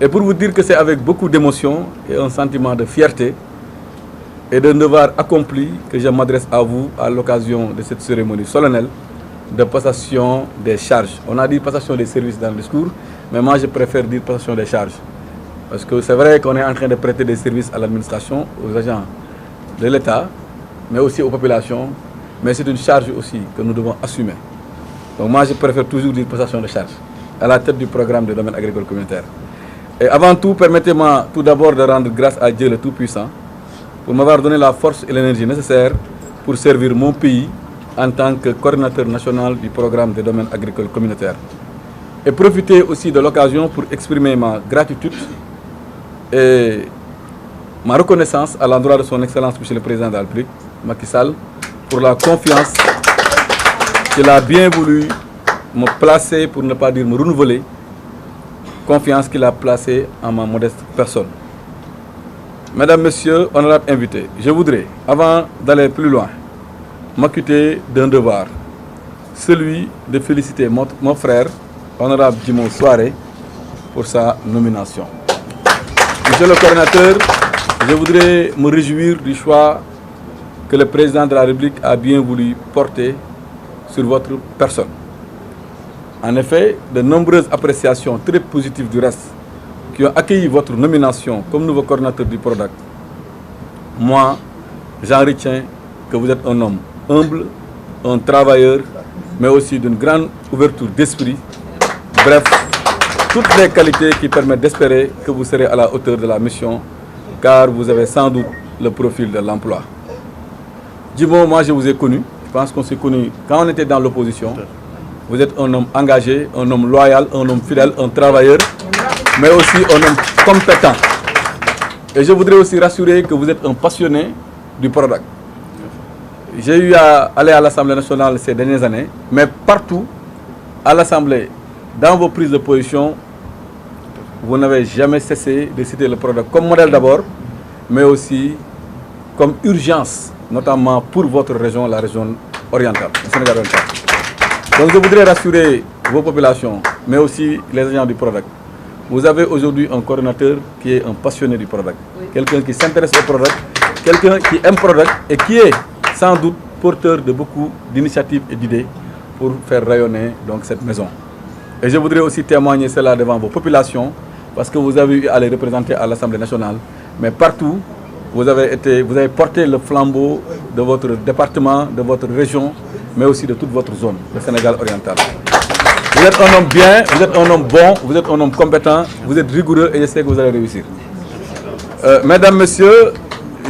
Et pour vous dire que c'est avec beaucoup d'émotion et un sentiment de fierté et d'un devoir accompli que je m'adresse à vous à l'occasion de cette cérémonie solennelle de passation des charges. On a dit passation des services dans le discours, mais moi je préfère dire passation des charges. Parce que c'est vrai qu'on est en train de prêter des services à l'administration, aux agents de l'État, mais aussi aux populations, mais c'est une charge aussi que nous devons assumer. Donc moi je préfère toujours dire passation de charges à la tête du programme de domaine agricole communautaire. Et avant tout, permettez-moi tout d'abord de rendre grâce à Dieu le Tout-Puissant pour m'avoir donné la force et l'énergie nécessaires pour servir mon pays en tant que coordinateur national du programme des domaines agricoles communautaires. Et profiter aussi de l'occasion pour exprimer ma gratitude et ma reconnaissance à l'endroit de son Excellence, Monsieur le Président de la République, Macky Sall, pour la confiance qu'il a bien voulu me placer, pour ne pas dire me renouveler, confiance qu'il a placée en ma modeste personne. Mesdames, Messieurs, honorables invités, je voudrais, avant d'aller plus loin, m'acquitter d'un devoir, celui de féliciter mon frère, honorable Djimo Souaré, pour sa nomination. Monsieur le coordinateur, je voudrais me réjouir du choix que le président de la République a bien voulu porter sur votre personne. En effet, de nombreuses appréciations très positives du reste qui ont accueilli votre nomination comme nouveau coordinateur du PRODAC. Moi, j'en retiens que vous êtes un homme humble, un travailleur, mais aussi d'une grande ouverture d'esprit. Bref, toutes les qualités qui permettent d'espérer que vous serez à la hauteur de la mission, car vous avez sans doute le profil de l'emploi. Djimo, moi je vous ai connu, je pense qu'on s'est connu quand on était dans l'opposition. Vous êtes un homme engagé, un homme loyal, un homme fidèle, un travailleur, mais aussi un homme compétent. Et je voudrais aussi rassurer que vous êtes un passionné du PRODAC. J'ai eu à aller à l'Assemblée nationale ces dernières années, mais partout à l'Assemblée, dans vos prises de position, vous n'avez jamais cessé de citer le PRODAC comme modèle d'abord, mais aussi comme urgence, notamment pour votre région, la région orientale, le Sénégal oriental. Donc je voudrais rassurer vos populations, mais aussi les agents du PRODAC. Vous avez aujourd'hui un coordinateur qui est un passionné du PRODAC, quelqu'un qui s'intéresse au PRODAC, quelqu'un qui aime PRODAC et qui est sans doute porteur de beaucoup d'initiatives et d'idées pour faire rayonner donc, cette maison. Et je voudrais aussi témoigner cela devant vos populations, parce que vous avez eu à les représenter à l'Assemblée nationale, mais partout, vous avez porté le flambeau de votre département, de votre région, mais aussi de toute votre zone, le Sénégal oriental. Vous êtes un homme bien, vous êtes un homme bon, vous êtes un homme compétent, vous êtes rigoureux et je sais que vous allez réussir. Mesdames, Messieurs,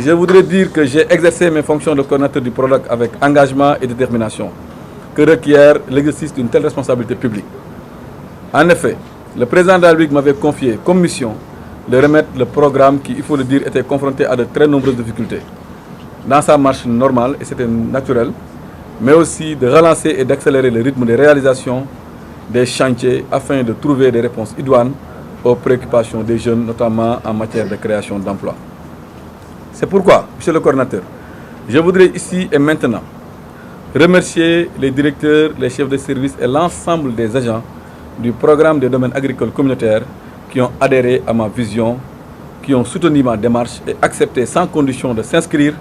je voudrais dire que j'ai exercé mes fonctions de coordinateur du PRODAC avec engagement et détermination, que requiert l'exercice d'une telle responsabilité publique. En effet, le président de la République m'avait confié comme mission de remettre le programme qui, il faut le dire, était confronté à de très nombreuses difficultés dans sa marche normale, et c'était naturel, mais aussi de relancer et d'accélérer le rythme de réalisation des chantiers afin de trouver des réponses idoines aux préoccupations des jeunes, notamment en matière de création d'emplois. C'est pourquoi, Monsieur le coordinateur, je voudrais ici et maintenant remercier les directeurs, les chefs de service et l'ensemble des agents du programme des domaines agricoles communautaires qui ont adhéré à ma vision, qui ont soutenu ma démarche et accepté sans condition de s'inscrire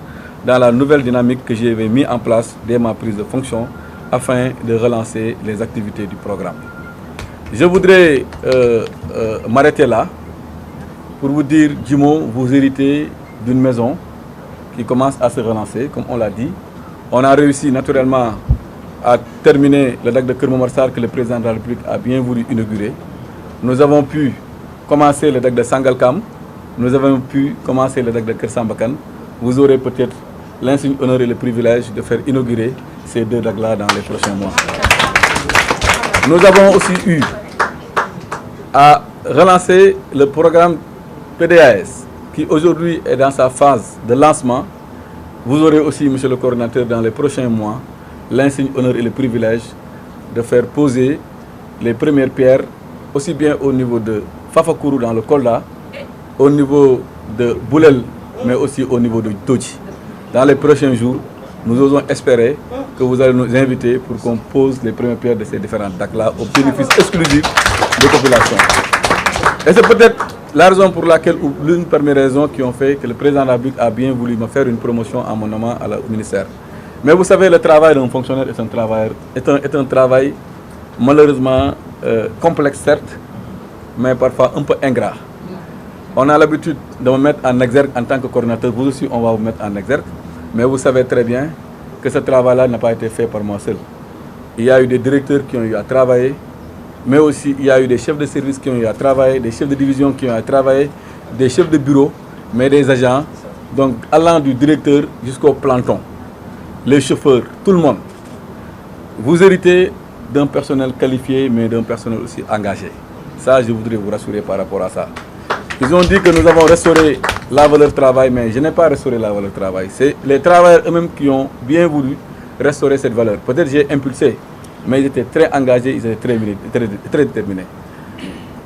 dans la nouvelle dynamique que j'avais mise en place dès ma prise de fonction afin de relancer les activités du programme. Je voudrais m'arrêter là pour vous dire, Djimo, vous héritez d'une maison qui commence à se relancer, comme on l'a dit. On a réussi naturellement à terminer le lac de Keur Momar Sarr que le président de la République a bien voulu inaugurer. Nous avons pu commencer le lac de Sangalkam, nous avons pu commencer le lac de Keur Sambakan. Vous aurez peut-être l'insigne honneur et le privilège de faire inaugurer ces deux lacs-là dans les prochains mois. Nous avons aussi eu à relancer le programme PDAS qui aujourd'hui est dans sa phase de lancement. Vous aurez aussi, Monsieur le coordinateur, dans les prochains mois, l'insigne honneur et le privilège de faire poser les premières pierres, aussi bien au niveau de Fafakourou dans le Kolda, au niveau de Boulel, mais aussi au niveau de Dodji. Dans les prochains jours, nous osons espérer que vous allez nous inviter pour qu'on pose les premières pierres de ces différents lacs-là au bénéfice exclusif des populations. Et c'est peut-être la raison pour laquelle, ou l'une parmi les raisons qui ont fait que le président de la République a bien voulu me faire une promotion en mon nommant au ministère. Mais vous savez, le travail d'un fonctionnaire est un travail malheureusement complexe, certes, mais parfois un peu ingrat. On a l'habitude de me mettre en exergue en tant que coordinateur. Vous aussi, on va vous mettre en exergue. Mais vous savez très bien que ce travail-là n'a pas été fait par moi seul. Il y a eu des directeurs qui ont eu à travailler, mais aussi il y a eu des chefs de service qui ont eu à travailler, des chefs de division qui ont eu à travailler, des chefs de bureau, mais des agents, donc allant du directeur jusqu'au planton, les chauffeurs, tout le monde. Vous héritez d'un personnel qualifié, mais d'un personnel aussi engagé. Ça, je voudrais vous rassurer par rapport à ça. Ils ont dit que nous avons restauré la valeur travail, mais je n'ai pas restauré la valeur travail. C'est les travailleurs eux-mêmes qui ont bien voulu restaurer cette valeur. Peut-être j'ai impulsé, mais ils étaient très engagés, ils étaient très déterminés.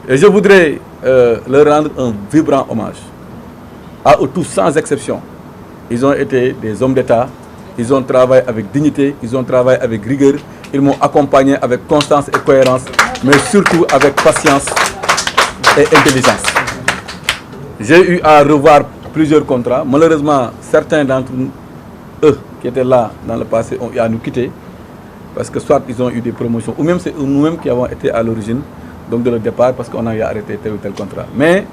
Et je voudrais leur rendre un vibrant hommage. À eux tous, sans exception. Ils ont été des hommes d'État, ils ont travaillé avec dignité, ils ont travaillé avec rigueur, ils m'ont accompagné avec constance et cohérence, mais surtout avec patience et intelligence. J'ai eu à revoir plusieurs contrats. Malheureusement, certains d'entre eux qui étaient là dans le passé ont eu à nous quitter parce que soit ils ont eu des promotions ou même c'est nous-mêmes qui avons été à l'origine donc de leur départ parce qu'on a eu à arrêter tel ou tel contrat. Mais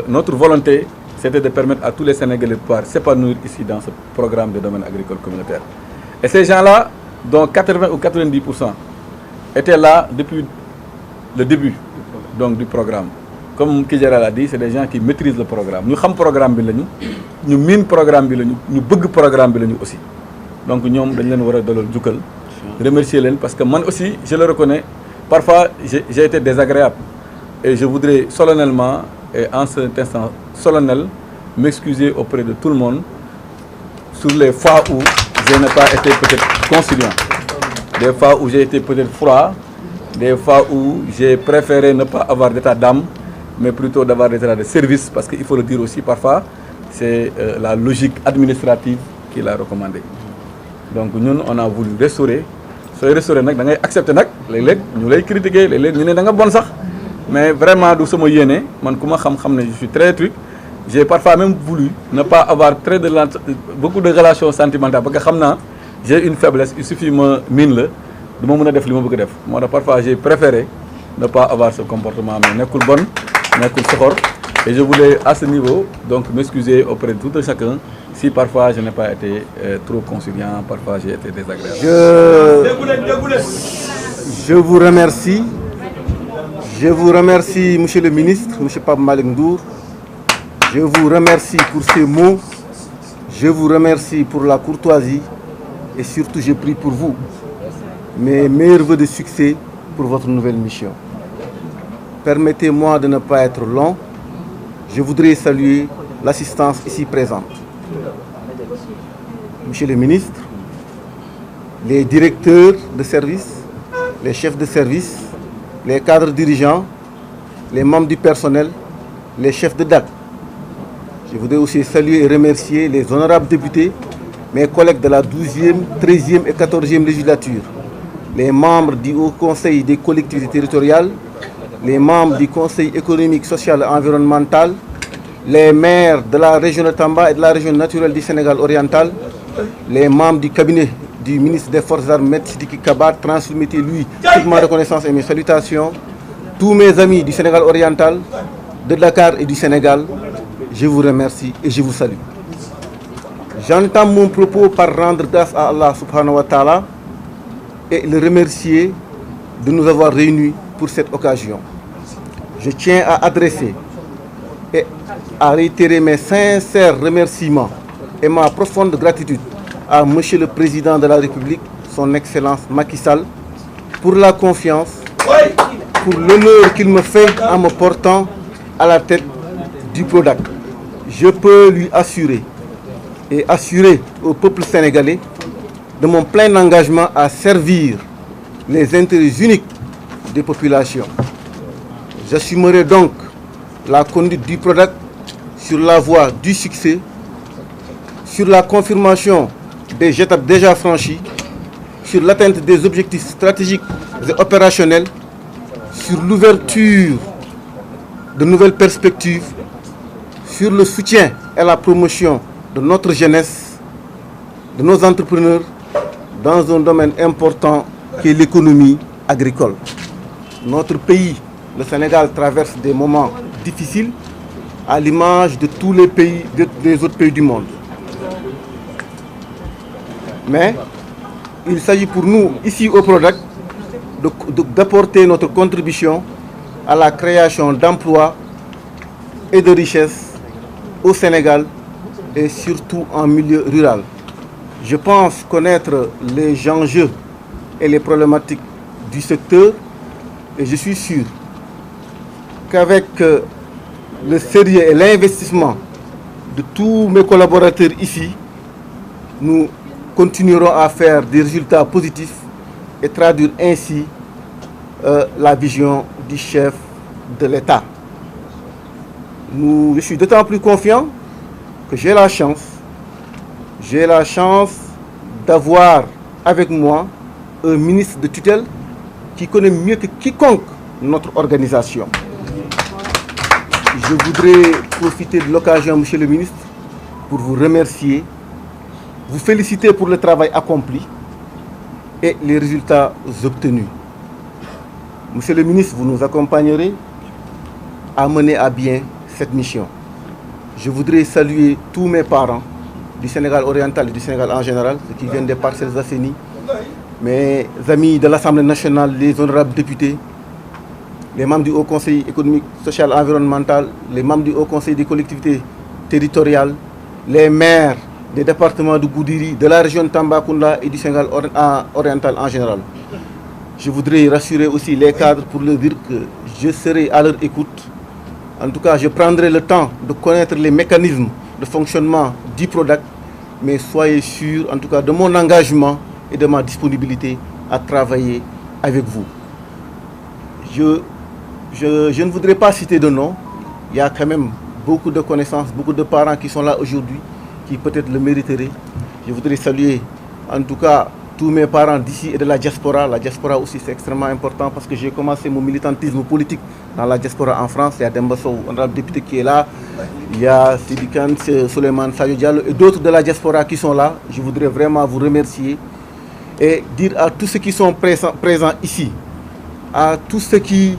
notre volonté, c'était de permettre à tous les Sénégalais de pouvoir s'épanouir ici dans ce programme de domaine agricole communautaire. Et ces gens-là, dont 80 ou 90% étaient là depuis le début donc, du programme. Comme Kidjara l'a dit, c'est des gens qui maîtrisent le programme. Nous savons le programme, nous minons le programme, nous bëgg le programme aussi. Donc nous devons remercier les parce que moi aussi, je le reconnais, parfois j'ai été désagréable. Et je voudrais solennellement, et en cet instant solennel, m'excuser auprès de tout le monde sur les fois où je n'ai pas été peut-être conciliant. Des fois où j'ai été peut-être froid, des fois où j'ai préféré ne pas avoir d'état d'âme, mais plutôt d'avoir des états de service, parce qu'il faut le dire aussi parfois, c'est la logique administrative qui l'a recommandé. Donc nous, on a voulu restaurer. Soy restaurer, on a accepté, nous l'avons critiqué, nous avons bon ça. Mais vraiment, je suis très truc. J'ai parfois même voulu ne pas avoir beaucoup de relations sentimentales, parce que j'ai une faiblesse, il suffit de me miner, de me faire ce que je veux. Moi, parfois, j'ai préféré ne pas avoir ce comportement, mais n'est-ce bon. Et je voulais à ce niveau donc m'excuser auprès de tout un chacun si parfois je n'ai pas été trop conciliant, parfois j'ai été désagréable. Je vous remercie. Je vous remercie, Monsieur le ministre, Monsieur Pape Malick Ndour. Je vous remercie pour ces mots. Je vous remercie pour la courtoisie. Et surtout, je prie pour vous. Mes meilleurs vœux de succès pour votre nouvelle mission. Permettez-moi de ne pas être long. Je voudrais saluer l'assistance ici présente. Monsieur le ministre, les directeurs de service, les chefs de service, les cadres dirigeants, les membres du personnel, les chefs de DAC. Je voudrais aussi saluer et remercier les honorables députés, mes collègues de la 12e, 13e et 14e législature, les membres du Haut Conseil des collectivités territoriales, les membres du Conseil économique, social et environnemental, les maires de la région de Tamba et de la région naturelle du Sénégal oriental, les membres du cabinet du ministre des Forces armées, Sidiki Kaba, transmettez lui toute ma reconnaissance et mes salutations. Tous mes amis du Sénégal oriental, de Dakar et du Sénégal, je vous remercie et je vous salue. J'entame mon propos par rendre grâce à Allah subhanahu wa ta'ala et le remercier de nous avoir réunis pour cette occasion. Je tiens à adresser et à réitérer mes sincères remerciements et ma profonde gratitude à Monsieur le Président de la République, son Excellence Macky Sall, pour la confiance, pour l'honneur qu'il me fait en me portant à la tête du PRODAC. Je peux lui assurer et assurer au peuple sénégalais de mon plein engagement à servir les intérêts uniques des populations. J'assumerai donc la conduite du PRODAC sur la voie du succès, sur la confirmation des étapes déjà franchies, sur l'atteinte des objectifs stratégiques et opérationnels, sur l'ouverture de nouvelles perspectives sur le soutien et la promotion de notre jeunesse, de nos entrepreneurs, dans un domaine important qui est l'économie agricole. Notre pays, le Sénégal, traverse des moments difficiles à l'image de tous les pays, des autres pays du monde. Mais il s'agit pour nous, ici au PRODAC, d'apporter notre contribution à la création d'emplois et de richesses au Sénégal et surtout en milieu rural. Je pense connaître les enjeux et les problématiques du secteur et je suis sûr qu'avec le sérieux et l'investissement de tous mes collaborateurs ici, nous continuerons à faire des résultats positifs et traduire ainsi la vision du chef de l'État. Je suis d'autant plus confiant que j'ai la chance d'avoir avec moi un ministre de tutelle qui connaît mieux que quiconque notre organisation. Je voudrais profiter de l'occasion, Monsieur le ministre, pour vous remercier, vous féliciter pour le travail accompli et les résultats obtenus. Monsieur le ministre, vous nous accompagnerez à mener à bien cette mission. Je voudrais saluer tous mes parents du Sénégal oriental et du Sénégal en général, ceux qui viennent des Parcelles Assainies, mes amis de l'Assemblée nationale, les honorables députés, les membres du Haut Conseil économique, social et environnemental, les membres du Haut Conseil des collectivités territoriales, les maires des départements de Goudiri, de la région de Tambacounda et du Sénégal oriental en général. Je voudrais rassurer aussi les cadres pour leur dire que je serai à leur écoute. En tout cas, je prendrai le temps de connaître les mécanismes de fonctionnement du PRODAC, mais soyez sûrs, en tout cas, de mon engagement et de ma disponibilité à travailler avec vous. Je ne voudrais pas citer de nom. Il y a quand même beaucoup de connaissances, beaucoup de parents qui sont là aujourd'hui, qui peut-être le mériteraient. Je voudrais saluer, en tout cas, tous mes parents d'ici et de la diaspora. La diaspora aussi, c'est extrêmement important parce que j'ai commencé mon militantisme politique dans la diaspora en France. Il y a Demba Sow, honorable député, qui est là. Il y a Sidi Kane, Souleymane Sadio Diallo et d'autres de la diaspora qui sont là. Je voudrais vraiment vous remercier et dire à tous ceux qui sont présents ici, à tous ceux qui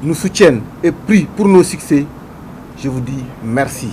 nous soutiennent et prient pour nos succès, je vous dis merci.